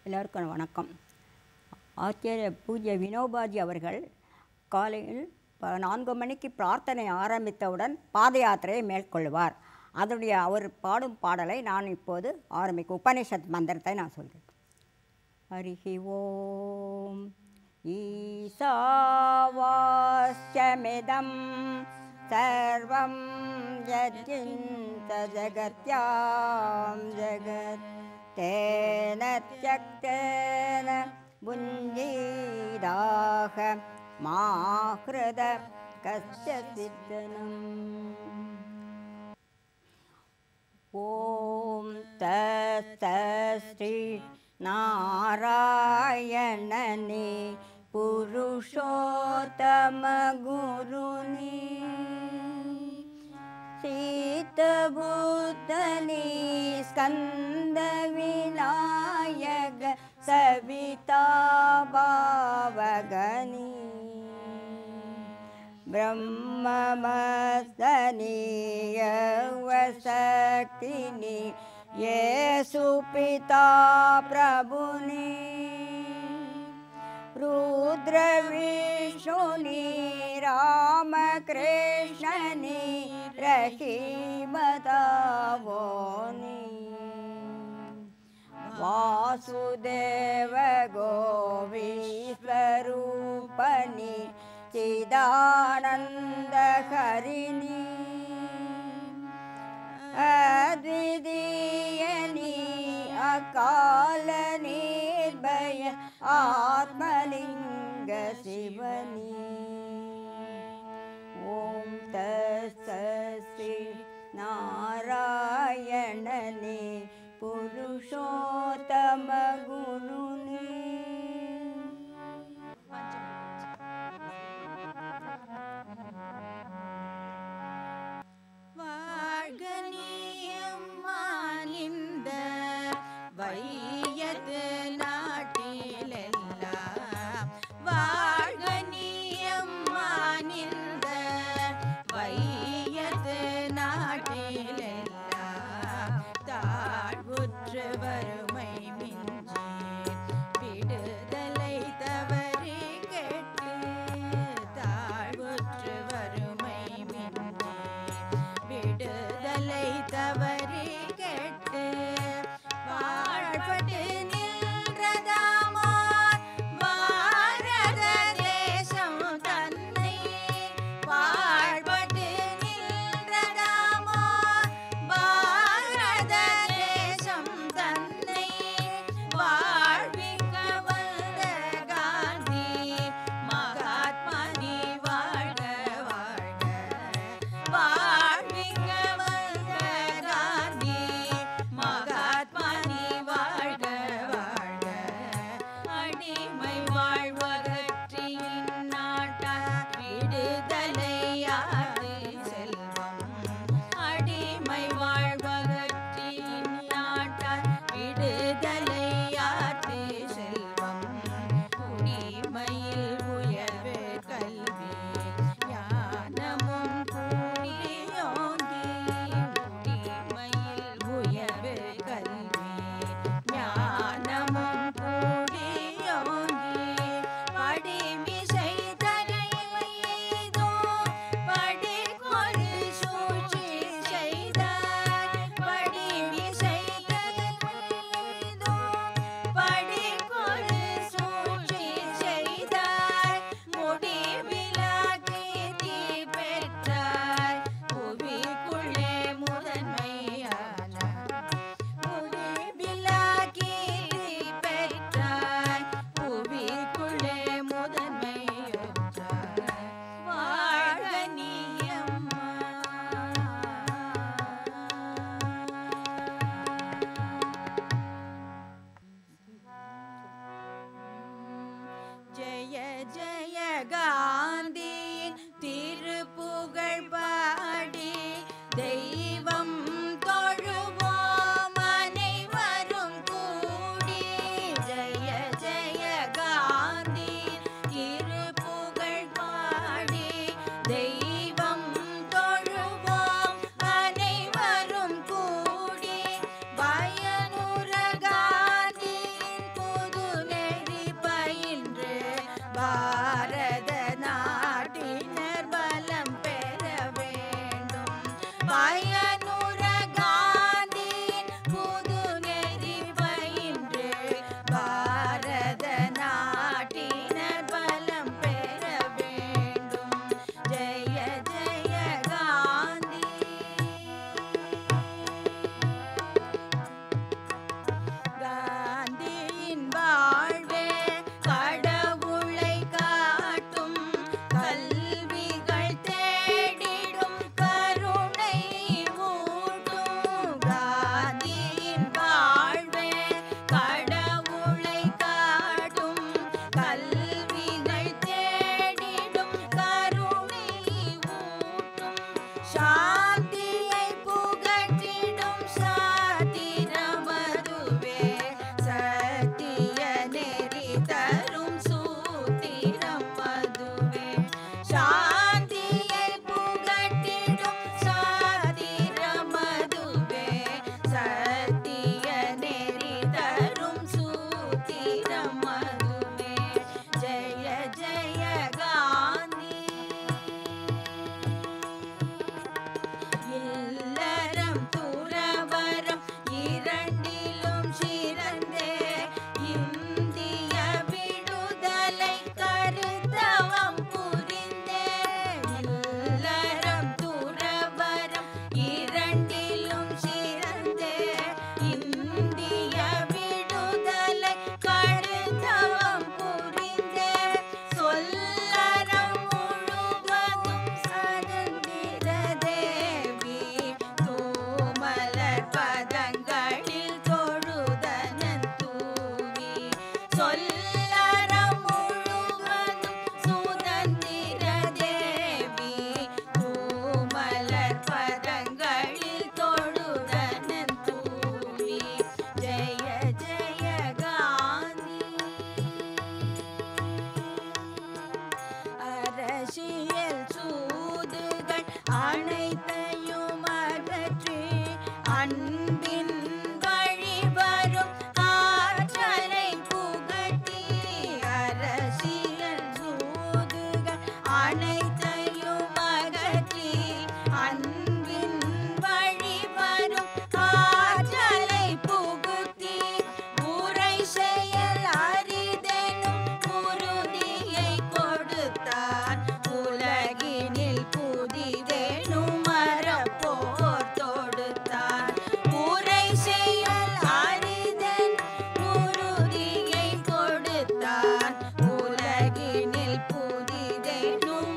எல்லோருக்கும் வணக்கம். ஆச்சாரிய பூஜ்ய வினோபாஜி அவர்கள் காலையில் 4 மணிக்கு பிரார்த்தனை ஆரம்பித்தவுடன் பாத யாத்திரையை மேற்கொள்வார். அதனுடைய அவர் பாடும் பாடலை நான் இப்போது ஆரம்பிக்கும் உபனிஷத் மந்திரத்தை நான் சொல்கிறேன். ஹரிஹி ஓம் ஈசாவாஸ்யமிதம் சர்வம் யஜ்ஞ ஜகத்யாம் ஜகத் तेन त्यक्तेन बुञ्जीदाः मा हृद कश्चिदनम्। ॐ तत्सश्री नारायणने पुरुषोत्तमगुरुनि सीतबुद्धनि स्कन्दविनायक सविता भावगनि ब्रह्ममस्तनि यवशक्तिनि येषु पिता प्रभुनि रुद्रविष्णुनि रामकृष्णनि रहीमतावोनि वासुदेव गोविस्वरूपनि चिदानन्द हरिणि अद्वितीयनि अकाल निर्भय आत्मलिंग शिवनि। ओम तत्सश्री नारायणने पुरुषोत्तम गुरुनि। வாழ்கனியம்மானிந்த வையது நாட்டிலெல்லாம் வாழ்கனியம்மானிந்த வையது நாட்டிலெல்லாம் தாழ்வுற்று வறுமை மிஞ்சி அனைத்தையும் அகற்றி அன்பின் வழிவரும் ஆற்றலை புகட்டி அரசியல் சூதுகள் அனைத்தையும் அகற்றி அன்பின் வழிவரும் ஆற்றலை புகுத்தி உரை செயல் அரிதெனும் உறுதியை கொடுத்தார் உலகினில் புதிதெனும் மரப்போர் தொடுத்தார் உரை செயல் அரிதென் உறுதியை கொடுத்தார் உலகினில் புதிதெனும்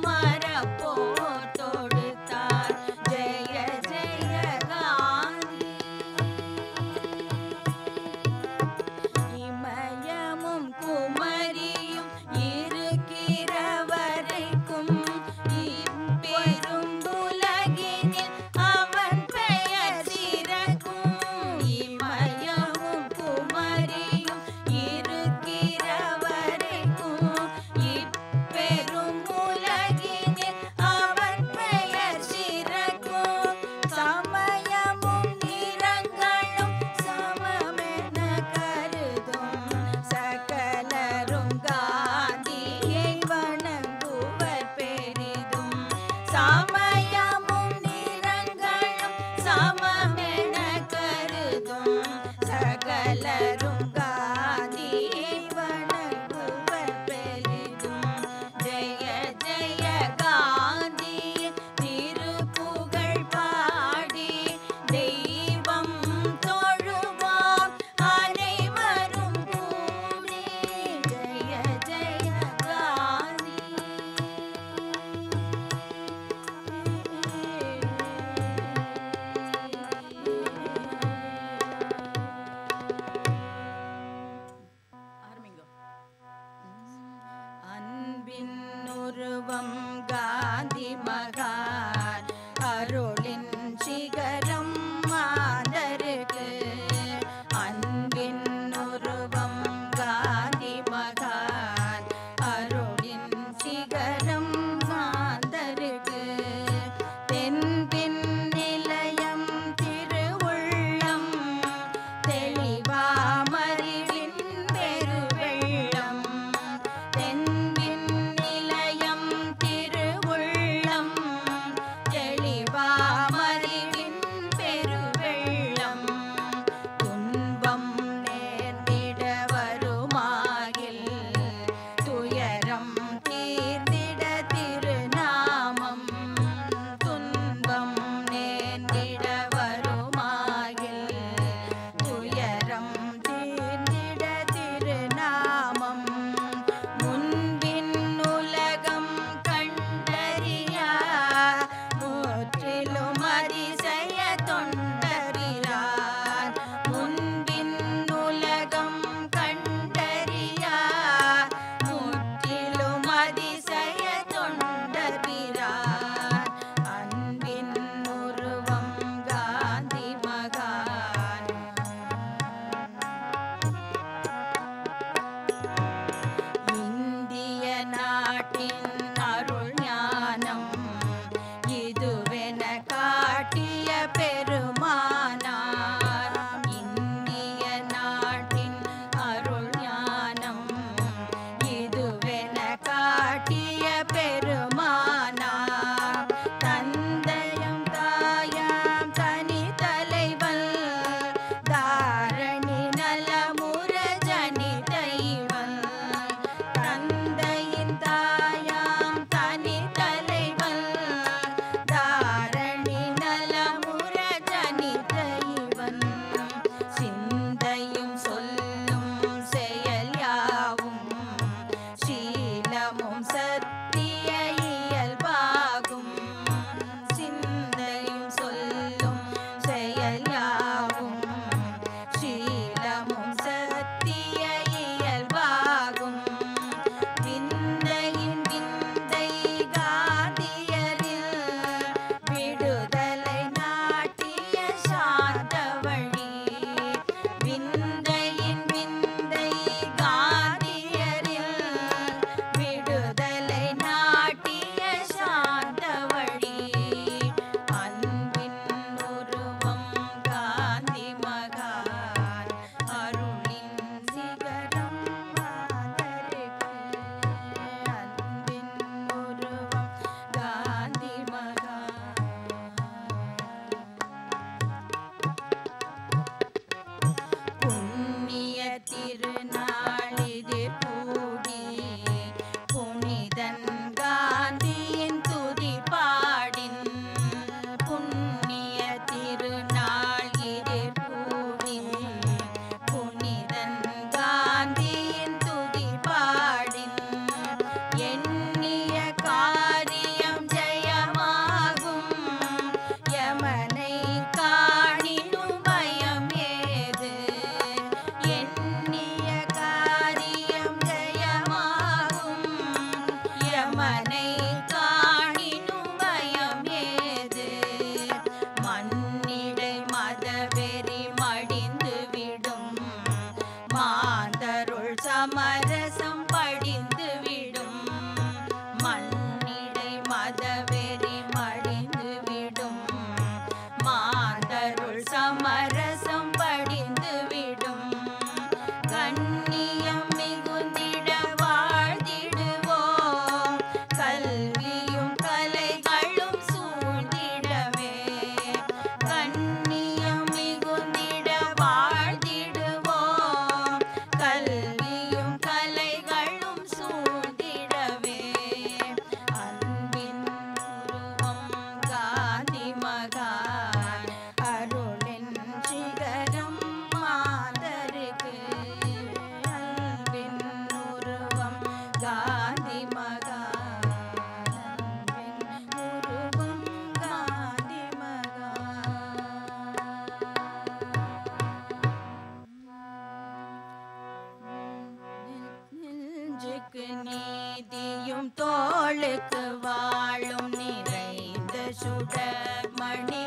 சுடர் மணி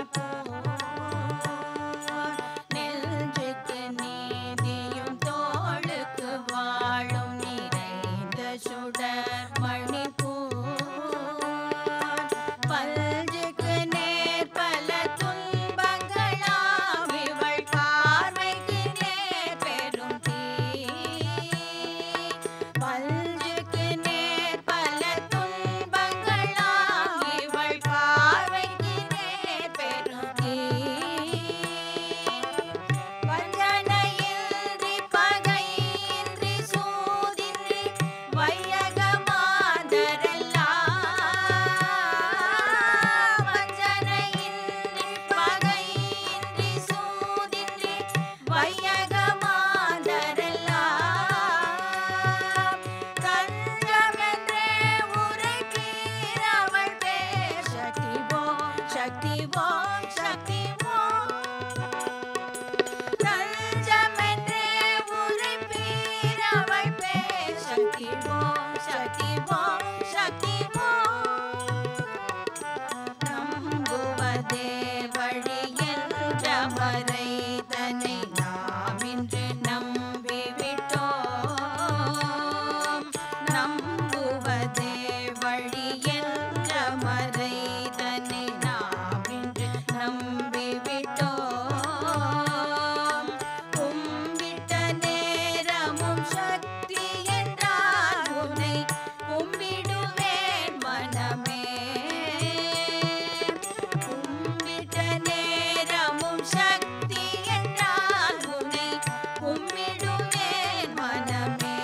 நெஞ்சுக்கு நீதியும் தோளுக்கு வாழும் நிறைந்த சுடர் மணி பல்ஜுக்கு நேர் பல துன்பங்களாம் இவள் பார்வைக்கு நேர் பெரும் தீ பல்ஜுக்கு நேர் பல துன்பங்களாம் இவள் பார்வைக்கு நேர் பெரும் தீ வஞ்சனையின்றி பகையின்றி சூதின்றி வையகமாதரெல்லாம் வஞ்சனையின்றி பகையின்றி சூதின்றி வையகமாதரெல்லாம் தஞ்சமென்றே உரைப்பீர் அவள் பேர் சக்தி ஓம் சக்தி ஓம் சக்தி ஓம் தஞ்சமென்றே உரைப்பீர் அவள் பேர் சக்தி ஓம் சக்தி ஓம் சக்தி ஓம் நம்புவதே வழி என்ற மறை தன்னை நாம் இன்று நம்பிவிட்டோம் நம்புவதே வழி என்ற மறை தன்னை நாம் இன்று நம்பிவிட்டோம் கும்பிட்ட நேரமும் சக்தி என்றால் உன்னை கும்பிடுவேன் மனமே கும்பிட்ட நேரமும் சக்தி என்றால் உன்னை கும்பிடுவேன் மனமே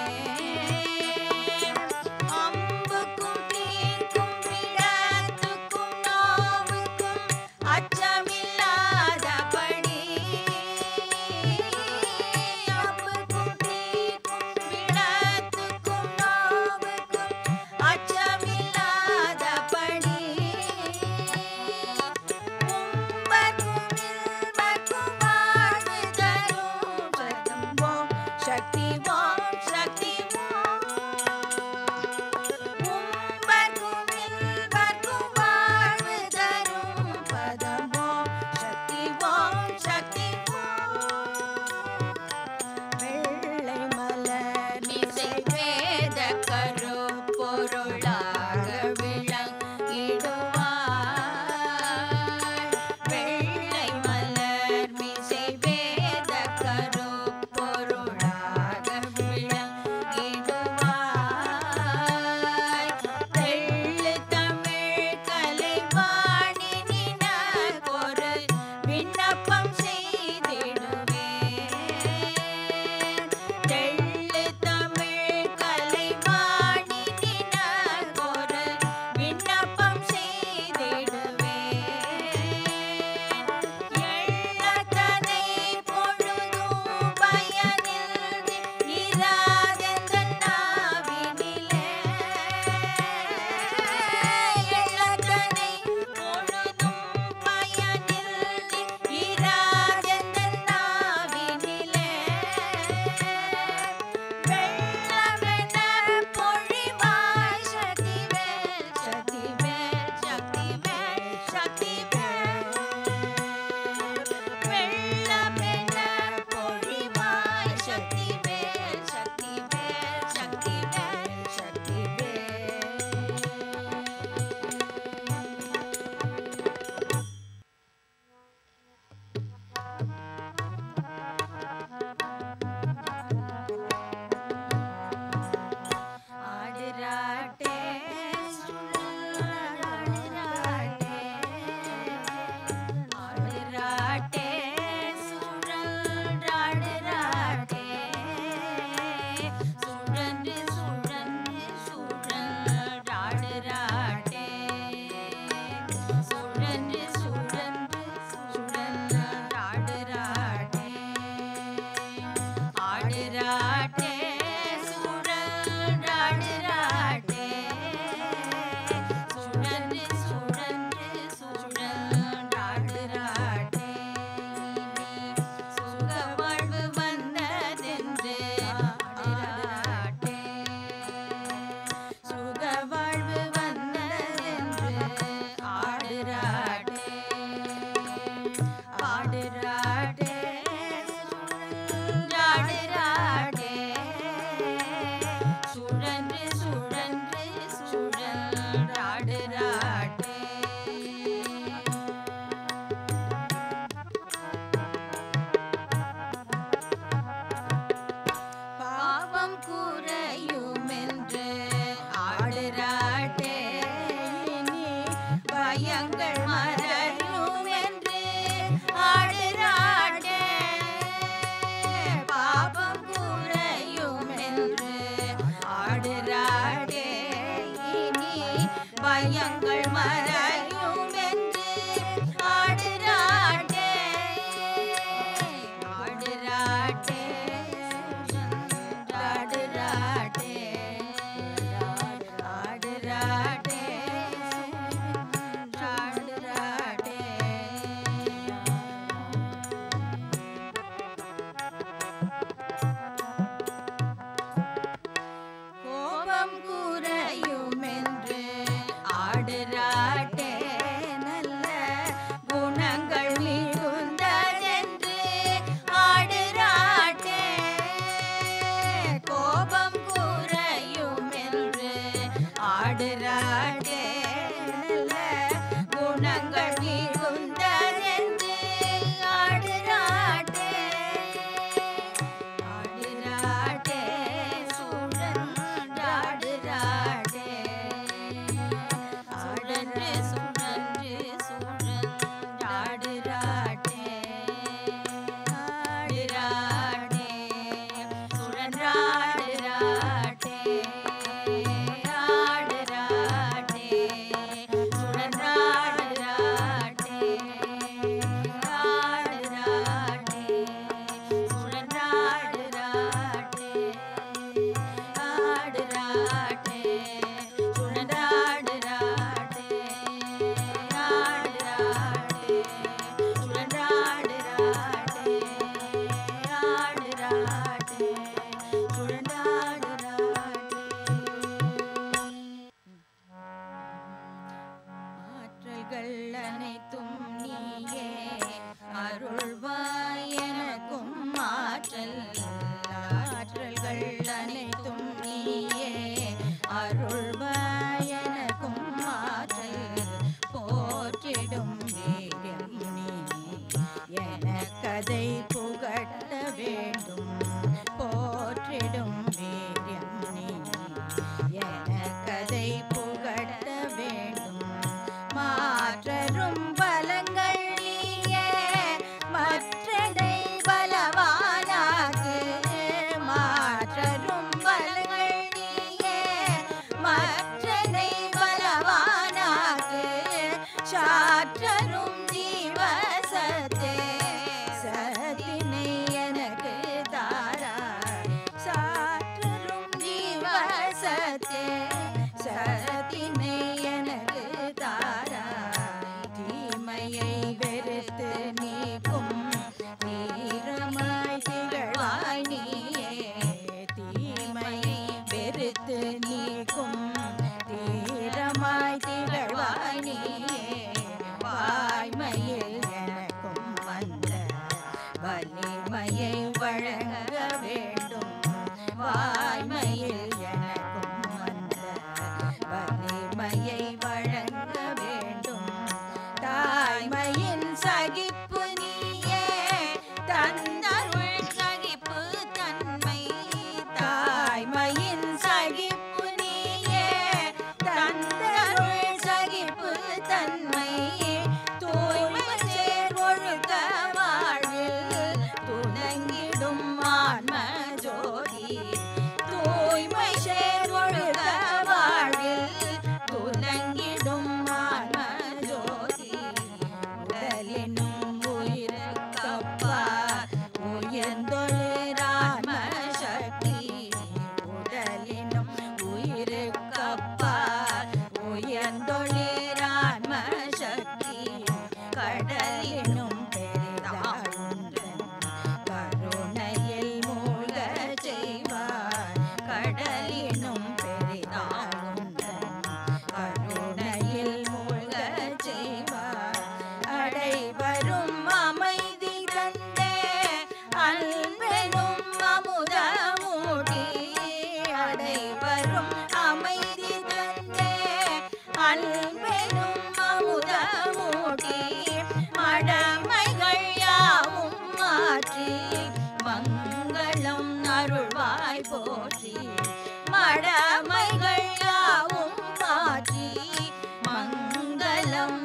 அம்புக்கும் தீர்க்கும் விடத்து பயங்கள் மறையும் என்று ஆடுறாடே பாபம் குறையும் என்று ஆடுறாடே இனி பயங்கள் மறையும் என்று ஆடுறாடே ஆடுறாடே ஆடுறாடே ஆடுறாடே ஆடுறாடே கோபம் குறையும் என்று ஆடுறாடே நல்ல குணங்கள் மிகுந்ததென்று ஆடுறாடே கோபம் குறையும் என்று ஆடுறாடே நல்ல குணங்கள் மிகுந்ததென்று ஆடுறாடே ஆடுறாடே சுழன்றாடுறாடே சுழன்று சுழன்று சுழன்றாடுறாடே ஆடுறாடே சுழன்றாடுறாடே ஆடுறாடே சுழன்றாடுறாடே ஆடுறாடே சுழன்றாடுறாடே ஆடுறாடே சுழன்றாடுறாடே ஆடுறாடே சுழன்றாடுறாடே ஆடுறாடே சுழன்றாடுறாடே ஆற்றல்கள் அனைத்தும் நீயே அருள்வாய் எனக்கும் ஆற்றல் ஆற்றல்கள் அனைத்தும் நீயே அருள்வாய் எனக்கும் ஆற்றல் போற்றிடும் வீரம் நீ எனக்கதை புகட்ட வேண்டும் போற்றிடும் வீரம் நீ எனக்கதை புகட்ட வேண்டும் மாற்றரும் பலங்கள் நீயே மற்றதை பலவானாக்கு மாற்றரும் பலங்கள் நீயே மற்றதை பலவானாக்கு சாற்றரும் ஜீவசத்தே சத்தினை எனக்கு தாராய் சாற்றரும் ஜீவசத்தே சத்தினை எனக்கு தாராய் தீமையை வெறுத்து நீக்கும் தீரமாய் திகழ்வாய் நீயே தீமையை வெறுத்து நீக்கும் தீரமாய் திகழ்வாய் நீயே வாய்மையில் எனக்கும் வந்த வலிமையை வழங்க வேண்டும் வாய்மையில் எனக்கும் வந்த வலிமையை வழங்க வேண்டும் தாய்மையின் சகிப்பு நீயே தந்தருள் சகிப்பு தன்மை தாய்மையின் சகிப்பு நீயே தந்தருள் சகிப்பு தன்மை தூய்மை சேர் ஒழுக்க வாழ்வில் துலங்கிடும் ஆன்ம ஜோதி தூய்மை சேர் ஒழுக்க வாழ்வில் துலங்கிடும் ஆன்ம ஜோதி உடலினும் உயிர்க்கப்பா உயர்ந்தொழிரான்ம சக்தி உடலினும் உயிருக்கப்பா உயர்ந்தொழிரான்ம சக்தி கடலினும் பெரிதாயுன்றன் கருணையில் மூழ்க செய்வார் கடலினும் பெரிதாயுன்றன் கருணையில் மூழ்க செய்வார் அடைவரும் அமைதி தந்தே அன்பெனும் அமுதமூடி அடைவரும் அமைதி தந்தே அன்பெனும் அமுதமூடி மடமைகள் யாவும் மாற்றி மங்களம் அருள்வாய் போற்றி மடமைகள் யாவும் மாற்றி மங்களம்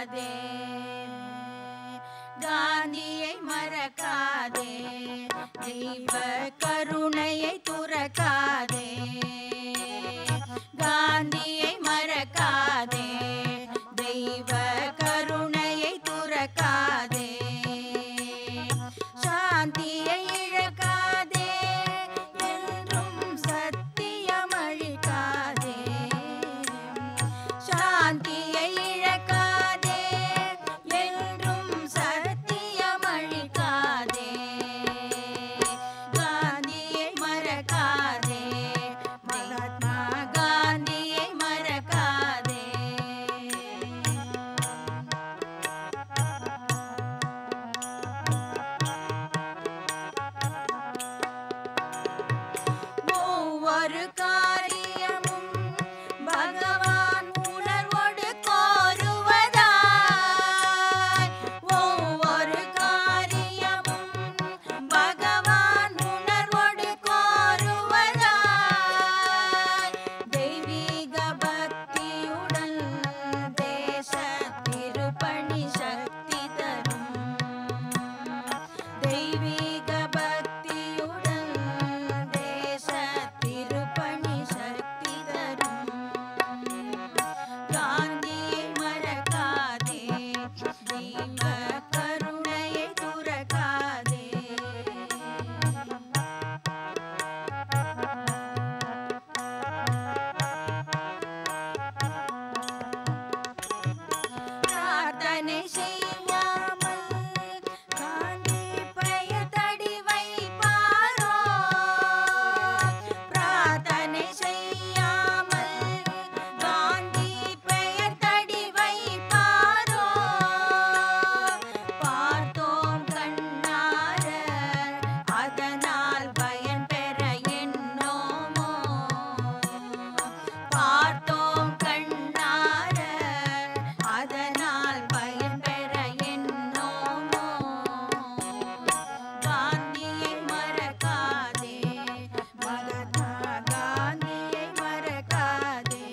மறக்காதே, காந்தியை மறக்காதே, தெய்வ கருணையை துறக்காதே, காந்தியை மறக்காதே, தெய்வ கருணையை துறக்காதே, சாந்தியை இழக்காதே, என்றும் சத்தியம் அழிக்காதே, சாந்தியை இழக்காதே, என்றும் சத்தியம் அழிக்காதே, காந்தியை மறக்காதே, மகாத்மா காந்தியை மறக்காதே. ஒவ்வொரு காரியமும் பகவான் உணர்வோடு கோருவதாய், ஒவ்வொரு காரியமும் பகவான் உணர்வோடு கோருவதாய், தெய்வீக பக்தியுடன் தேச திருப்பணி சக்தி தரும், தெய்வீக பக்தியுடன் தேச திருப்பணி சக்தி தரும், காந்தியை மறக்காதே, தெய்வ கருணையை துறக்காதே. பிரார்த்தனை செய்யாமல் காந்தி பெயர் தடி வைப்பாரோ, பிரார்த்தனை செய்யாமல் காந்தி பெயர் தடி வைப்பாரோ, பார்த்தோம் கண்ணார அதனால் பயன் பெற எண்ணோமோ, பார்த்தோம் கண்ணார அதனால் பயன் பெற எண்ணோமோ, காந்தியை மறக்காதே, மகாத்மா காந்தியை மறக்காதே.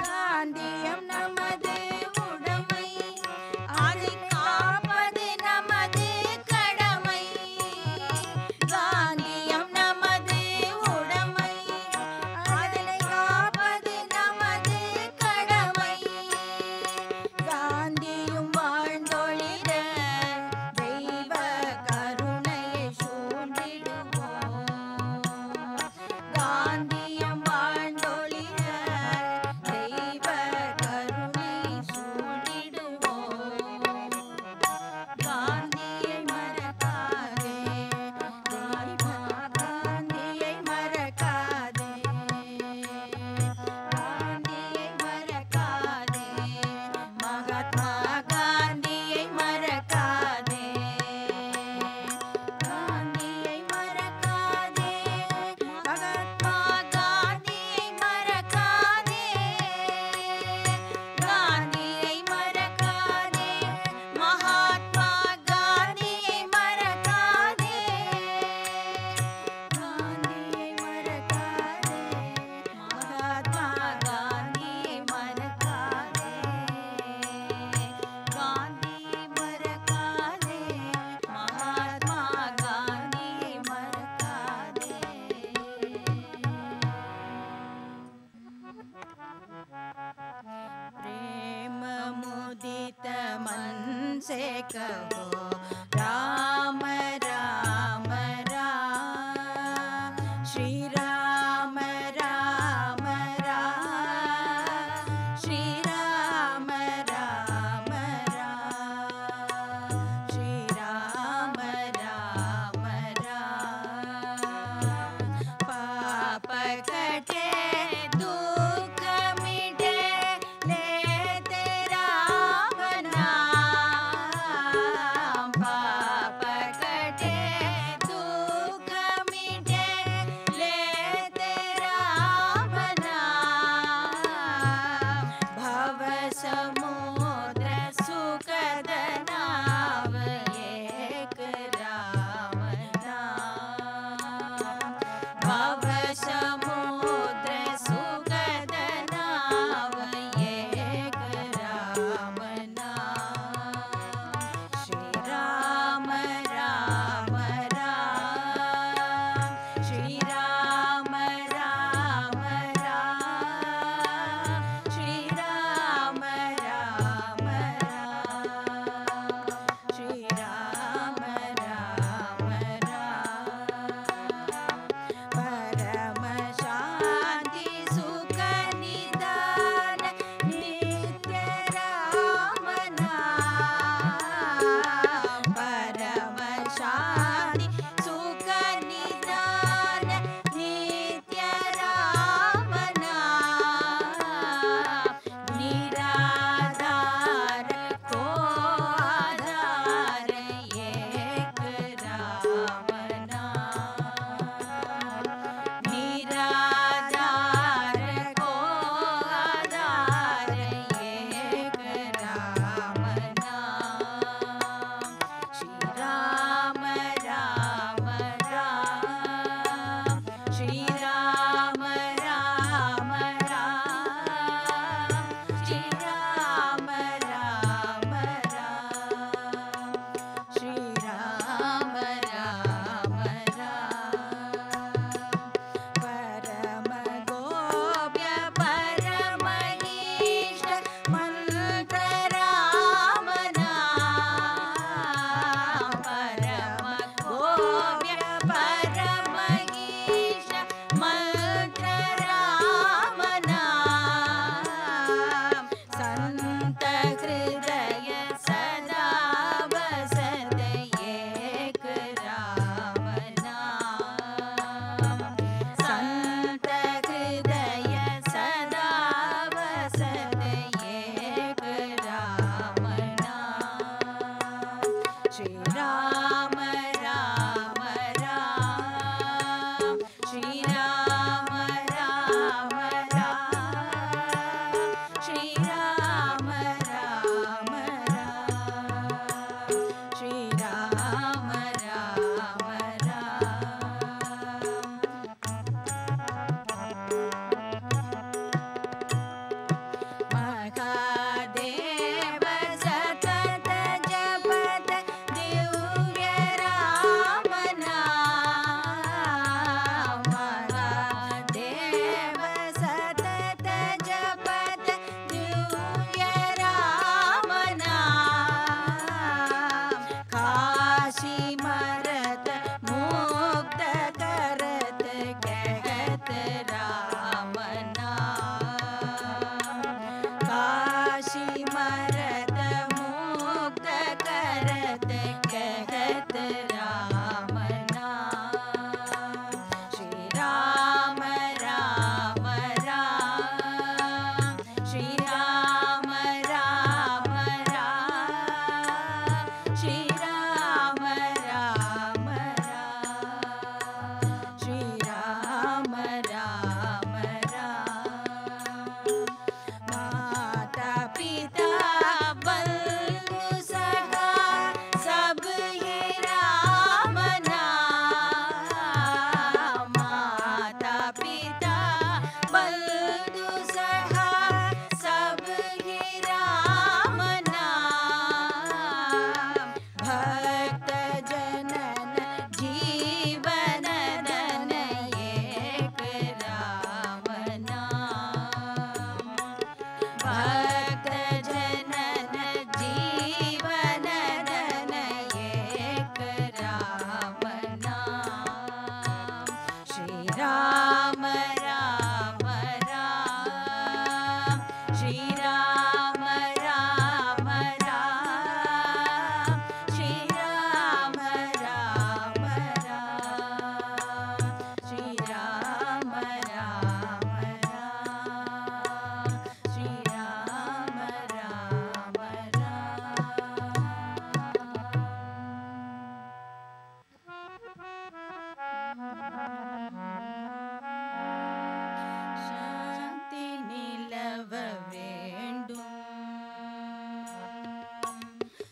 காந்தியம் நமது உடைமை, அதை காப்பது நமது கடமை, காந்தியம் நமது உடைமை, அதனை காப்பது நமது கடமை, காந்தியும் வாழ்ந்தொழிட தெய்வ கருணையை சூழ்ந்திடுவோம், காந்தியம் வாழ்ந்தொழிட தெய்வ கருணை சூழ்ந்திடுவோம், காந்தியை மறக்காதே, தெய்வ காந்தியை மறக்காதே, காந்தியை மறக்காதே, மகாத்மா காந்தியை மறக்காதே, காந்தியை மறக்காதே, மகாத்மா காந்தியை மறக்காதே, காந்தியை மறக்காதே, மகாத்மா காந்தியை மறக்காதே, காந்தியை மறக்காதே, மகாத்மா காந்தியை மறக்காதே, காந்தியை மறக்காதே, மகாத்மா காந்தியை மறக்காதே. प्रेम मुदित मन से कहो राम राम राम, श्री राम राम राम, श्री राम राम राम, श्री राम राम राम, पाप कटे दुख मिटे लेते राम नाम,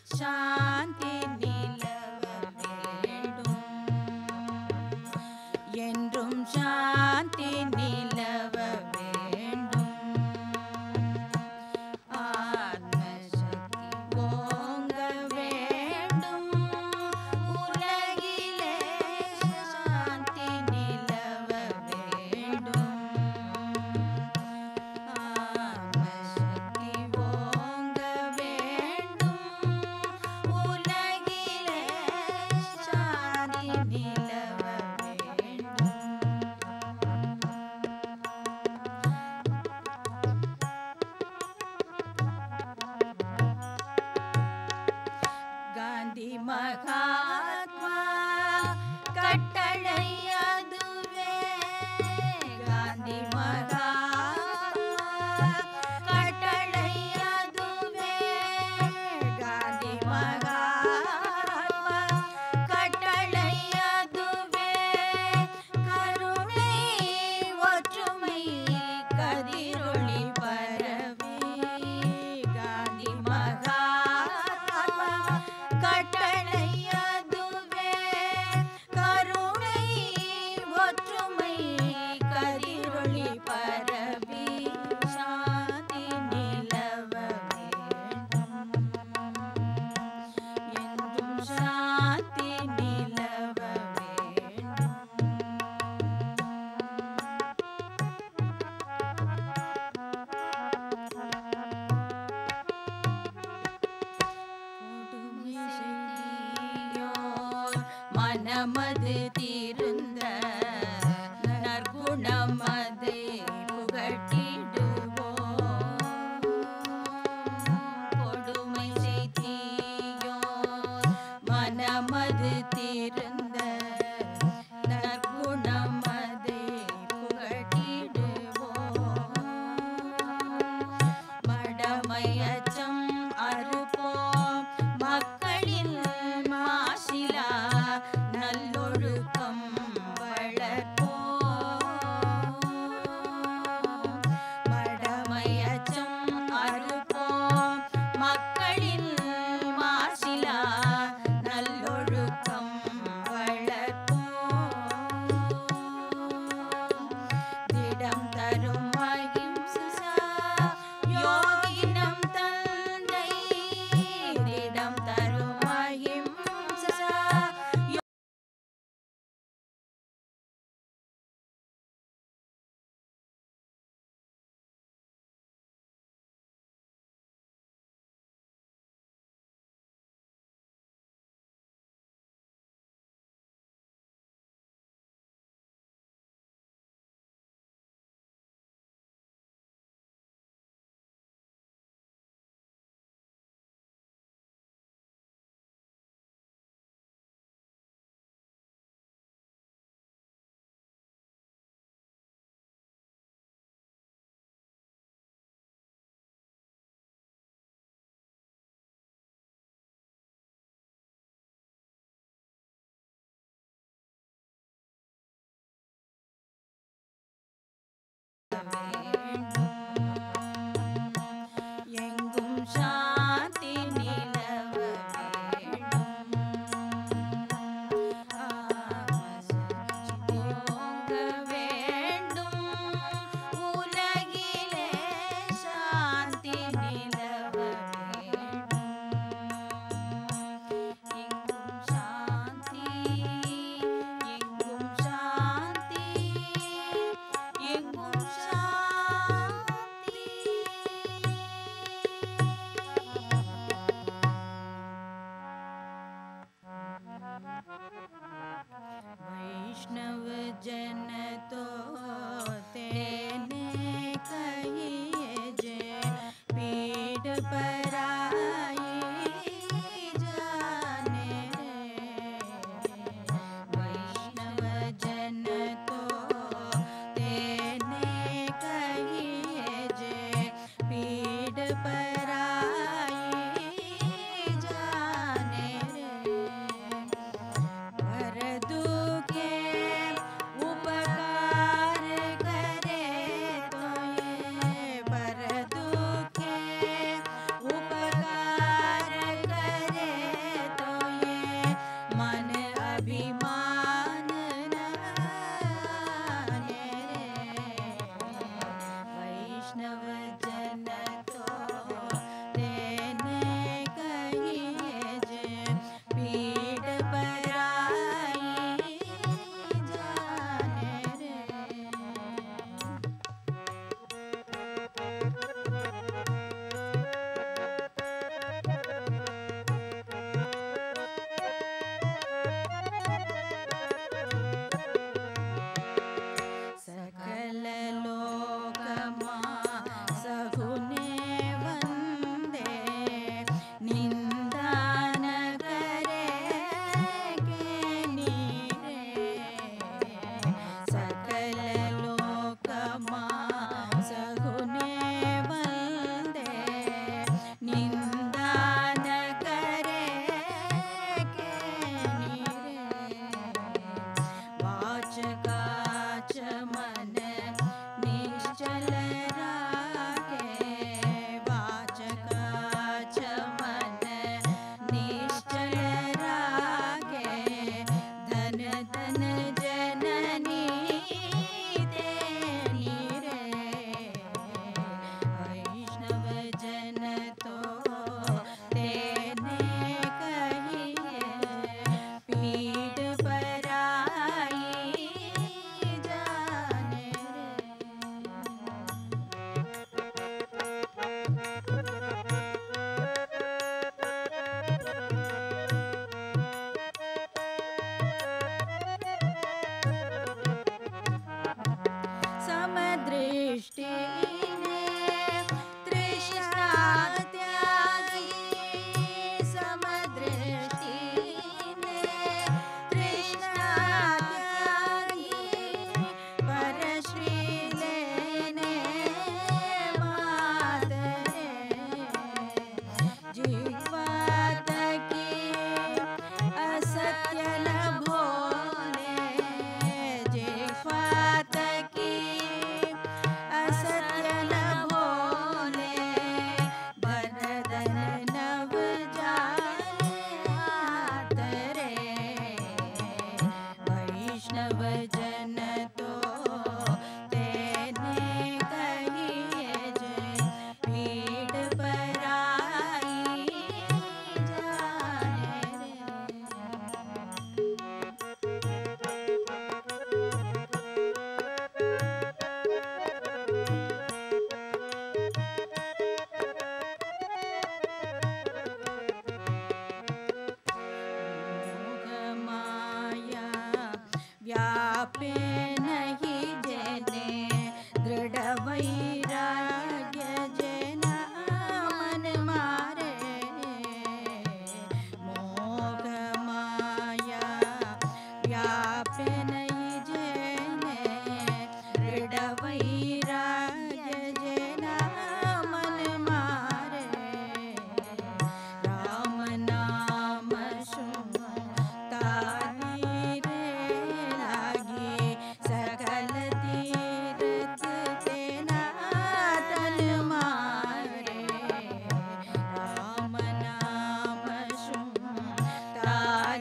சாந்தி நிலவ வேண்டும் என்றும் சாந்தி நிலவ வேண்டும் ஆத்மசக்தி ஓங்க வேண்டும் உலகிலே சாந்தி நிலவ வேண்டும் ஆத்மசக்தி ஓங்க வேண்டும் உலகிலே சாந்தி நிலவ வேண்டும் காந்தி மகாத்மா கட்டளை அதுவே காந்தி மகாத்மா கட்டளை அதுவே காந்தி மகாத்மா கட்டளை அதுவே கருணை ஒற்றுமை கதிரொளி பரவி காந்தி மகாத்மா கட்டளை அதுவே கருணை ஒற்றுமை கதிரொளி பரவி சாந்தி நிலவ வேண்டும் என்றும் சாந்தி நிலவ வேண்டும் கொடுமை செய்தியோர் மனமது தீர்ந்த நற்குணமதை புகட்டிடுவோம் கொடுமை செய்தியோர் மனமது தீர்ந்த நற்குணமதை புகட்டிடுவோம் மடமையச்சம் அறுப்போம் மக்களின் மாசிலா நல்லொழுக்கம் வளர்ப்போம் மடமையச்சம் அறுப்போம் மக்களின் மாசிலா நல்லொழுக்கம் வளர்ப்போம் திடம் தரும் அகிம்சா யோகினம் தந்தை திடம் தரும் அகிம்சா எங்கும் சாந்தி நிலவ வேண்டும் ஆத்மசக்தி ஓங்க வேண்டும் உலகிலே சாந்தி நிலவ வேண்டும் எங்கும் சாந்தி எங்கும் சாந்தி எங்கும் சாந்தி वैष्णव जन तो तेने कहिए जे पीड़ पराई जाने रे वैष्णव जन तो तेने कहिए जे पीड़ पराई जाने रे पर दुखे उपकार करे तो ये पर दुखे व्यापे नहीं जेने दृढ़ वैराग्य जेना मन मारे मोह माया व्यापे नहीं जेने दृढ़ वैराग्य जेना मन मारे राम नाम सुनता रे लागी सकल तीर्थ तेना तन मारे राम नाम सुनता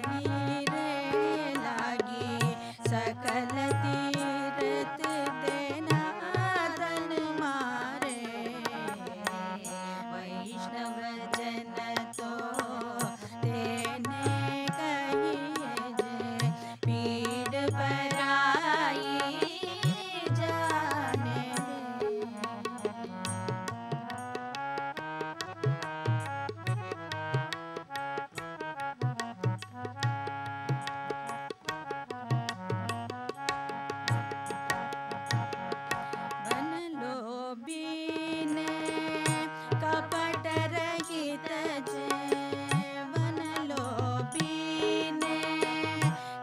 रे लागी सकल तीर्थ तेना तन मारे वैष्णव जन तो तेने कहिए जे पीड़ पराई जाने बन लोभीने कपट रहित जे बन लोभीने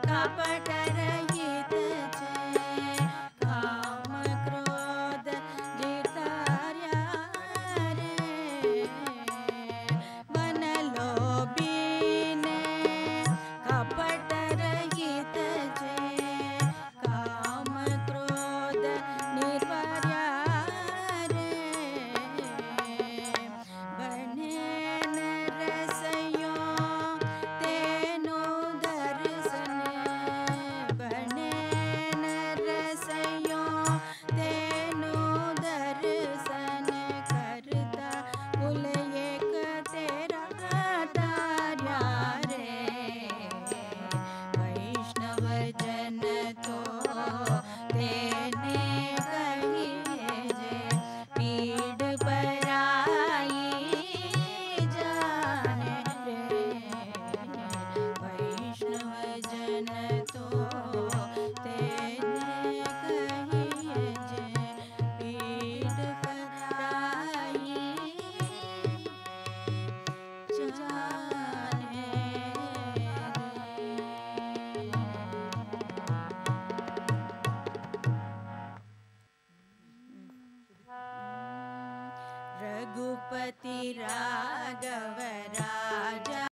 कपट रहित जे काम क्रोध जितार्या रे बन लोभीने कपट रहित जे काम क्रोध निर्वर्या रे बने न रसयो तेनो दर्शन बने न रसयो तेनो दर्शन करता कुल एक तेरा तार्या रे वैष्णव जन तो तेने कहिए जे पीड़ पराई जाने रे वैष्णव जन तो तेने कहिए जे पीड़ पराई जाने रघुपति राघव राजा